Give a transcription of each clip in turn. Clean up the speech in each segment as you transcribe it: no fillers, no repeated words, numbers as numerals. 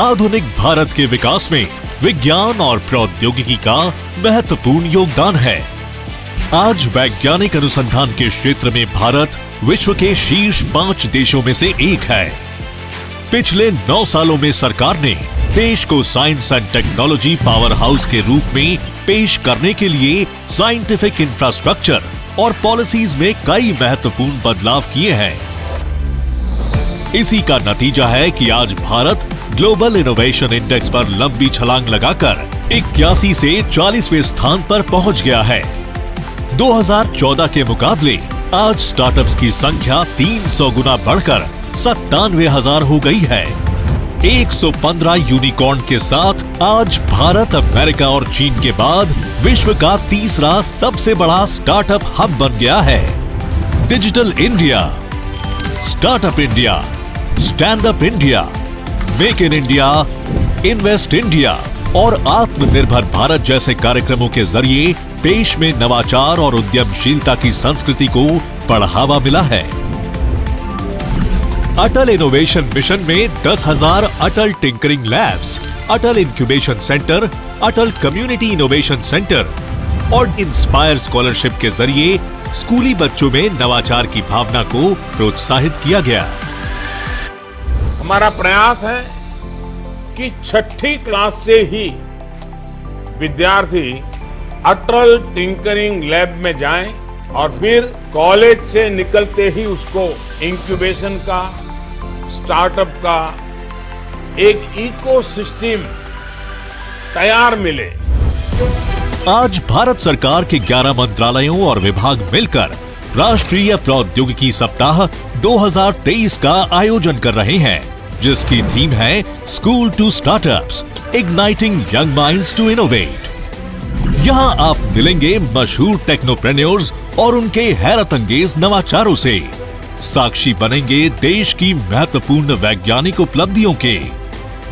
आधुनिक भारत के विकास में विज्ञान और प्रौद्योगिकी का महत्वपूर्ण योगदान है। आज वैज्ञानिक अनुसंधान के क्षेत्र में भारत विश्व के शीर्ष 5 देशों में से एक है। पिछले 9 सालों में सरकार ने देश को science and technology power house के रूप में पेश करने के लिए साइंटिफिक इंफ्रास्ट्रक्चर और पॉलिसीज में कई महत्वपूर्ण बदलाव किए हैं। इसी का नतीजा है कि आज भारत ग्लोबल इनोवेशन इंडेक्स पर लंबी छलांग लगाकर 81 से 40वें स्थान पर पहुंच गया है। 2014 के मुकाबले आज स्टार्टअप्स की संख्या 300 गुना बढ़कर 97,000 हो गई है। 115 यूनिकॉर्न के साथ आज भारत अमेरिका और चीन के बाद विश्व का तीसरा सबसे बड़ा स्टार्टअप हब बन गया है। Digital India, startup India, stand up India, make in India, invest India और आत्मनिर्भर भारत जैसे कार्यक्रमों के जरिए देश में नवाचार और उद्यमशीलता की संस्कृति को बढ़ावा मिला है। अटल इनोवेशन मिशन में 10,000 अटल टिंकरिंग लैब्स, अटल इंक्यूबेशन सेंटर, अटल कम्युनिटी इनोवेशन सेंटर और इंस्पायर स्कॉलरशिप के जरिए स्कूली बच्चों में नवाचार की भावना को प्रोत्साहित किया गया। हमारा प्रयास है कि 6ठी क्लास से ही विद्यार्थी अटल टिंकरिंग लैब में जाएं और फिर कॉलेज से निकलते ही उसको इंक्यूबेशन का, स्टार्टअप का एक इकोसिस्टम तैयार मिले। आज भारत सरकार के 11 मंत्रालयों और विभाग मिलकर राष्ट्रीय प्रौद्योगिकी सप्ताह 2023 का आयोजन कर रहे हैं, जिसकी थीम है school to startups, igniting young minds to innovate. यहाँ आप मिलेंगे मशहूर टेक्नोप्रेन्योर्स और उनके हैरत अंगेज नवाचारों से, साक्षी बनेंगे देश की महत्वपूर्ण वैज्ञानिक उपलब्धियों के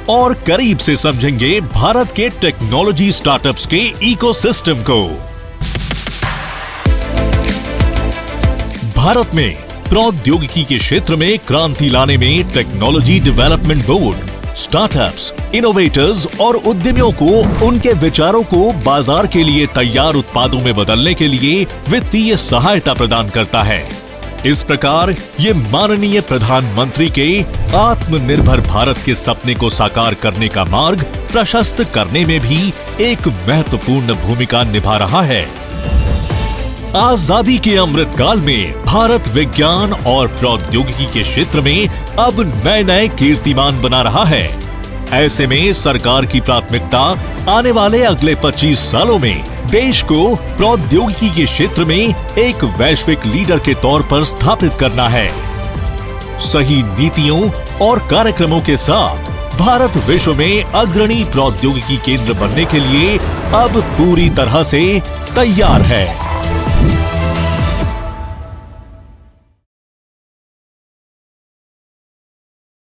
और करीब से समझेंगे भारत के टेक्नोलॉजी स्टार्टअप्स के इकोसिस्टम को। भारत में प्रौद्योगिकी के क्षेत्र में क्रांति लाने में technology development board startups, innovators और उद्यमियों को उनके विचारों को बाजार के लिए तैयार उत्पादों में बदलने के लिए वित्तीय सहायता प्रदान करता है। इस प्रकार ये माननीय प्रधानमंत्री के आत्मनिर्भर भारत के सपने को साकार करने का मार्ग प्रशस्त करने में भी एक महत्वपूर्ण भूमिका निभा रहा है। आजादी के अमृत काल में भारत विज्ञान और प्रौद्योगिकी के क्षेत्र में अब नए नए कीर्तिमान बना रहा है। ऐसे में सरकार की प्राथमिकता आने वाले अगले 25 सालों में देश को प्रौद्योगिकी के क्षेत्र में एक वैश्विक लीडर के तौर पर स्थापित करना है। सही नीतियों और कार्यक्रमों के साथ भारत विश्व में अग्रणी प्रौद्योगिकी केंद्र बनने के लिए अब पूरी तरह से तैयार है।